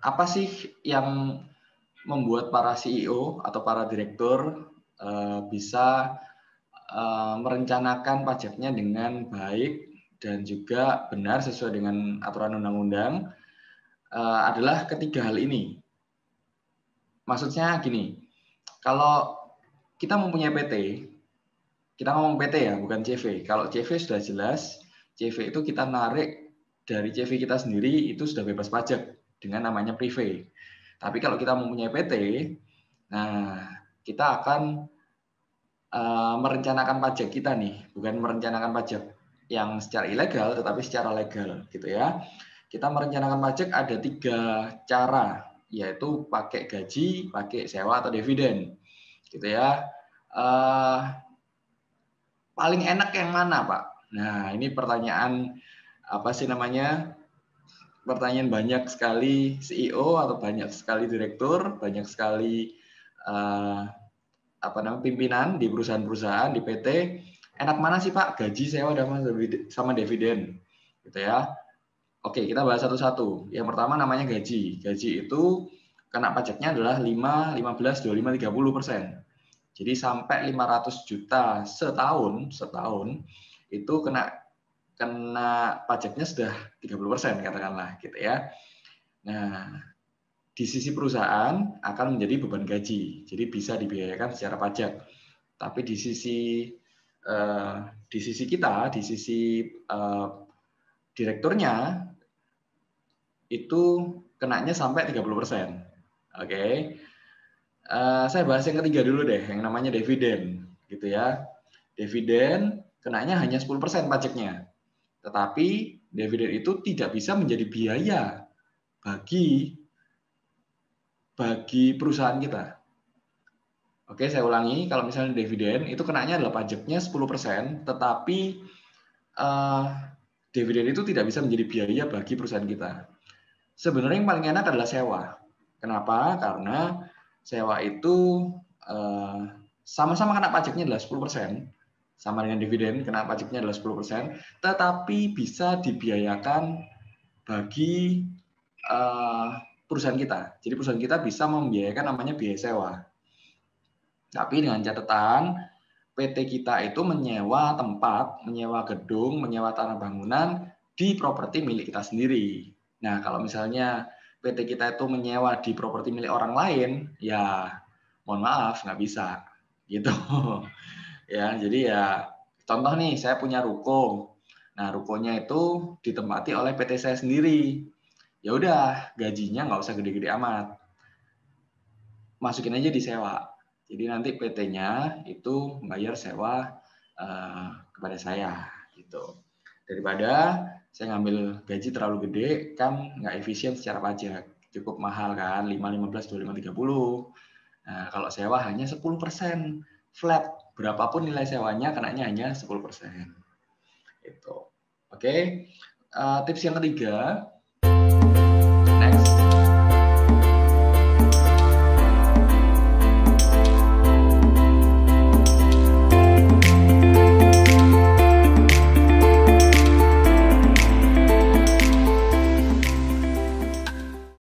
apa sih yang membuat para CEO atau para direktur bisa merencanakan pajaknya dengan baik dan juga benar sesuai dengan aturan undang-undang adalah ketiga hal ini. Maksudnya gini, kalau kita mempunyai PT, kita ngomong PT ya, bukan CV. Kalau CV sudah jelas, CV itu kita narik dari CV kita sendiri itu sudah bebas pajak dengan namanya privé. Tapi kalau kita mempunyai PT, nah kita akan merencanakan pajak kita nih, bukan merencanakan pajak yang secara ilegal, tetapi secara legal, gitu ya. Kita merencanakan pajak ada 3 cara, yaitu pakai gaji, pakai sewa atau dividen, gitu ya. Paling enak yang mana, Pak? Nah, ini pertanyaan apa sih namanya? Pertanyaan banyak sekali CEO atau banyak sekali direktur, banyak sekali pimpinan di perusahaan-perusahaan di PT. Enak mana sih Pak? Gaji, sewa, sama dividen, gitu ya. Oke, kita bahas satu-satu. Yang pertama namanya gaji. Gaji itu kena pajaknya adalah 5, 15, 25, 30%. Jadi sampai 500 juta setahun itu kena pajaknya sudah 30% katakanlah gitu ya. Nah, di sisi perusahaan akan menjadi beban gaji. Jadi bisa dibiayakan secara pajak. Tapi di sisi kita, di sisi direkturnya itu kenanya sampai 30%. Oke. Saya bahas yang ketiga dulu deh, yang namanya dividen, gitu ya. Dividen kenanya hanya 10% pajaknya. Tetapi dividen itu tidak bisa menjadi biaya bagi perusahaan kita. Oke, saya ulangi, kalau misalnya dividen itu kenanya adalah pajaknya 10%, tetapi dividen itu tidak bisa menjadi biaya bagi perusahaan kita. Sebenarnya yang paling enak adalah sewa. Kenapa? Karena sewa itu sama-sama kena pajaknya adalah 10%, sama dengan dividen kena pajaknya adalah 10%, tetapi bisa dibiayakan bagi perusahaan kita. Jadi perusahaan kita bisa membiayakan namanya biaya sewa. Tapi dengan catatan PT kita itu menyewa tempat, menyewa gedung, menyewa tanah bangunan di properti milik kita sendiri. Nah, kalau misalnya PT kita itu menyewa di properti milik orang lain, ya mohon maaf, nggak bisa. Gitu. Ya, jadi ya contoh nih, saya punya ruko. Nah, rukonya itu ditempati oleh PT saya sendiri. Ya udah, gajinya nggak usah gede-gede amat. Masukin aja di sewa. Jadi nanti PT-nya itu bayar sewa kepada saya gitu. Daripada saya ngambil gaji terlalu gede kan nggak efisien secara pajak. Cukup mahal kan, 5, 15, 25, 30. Nah, kalau sewa hanya 10% flat. Berapapun nilai sewanya kenanya hanya 10%. Itu. Oke. Tips yang ketiga,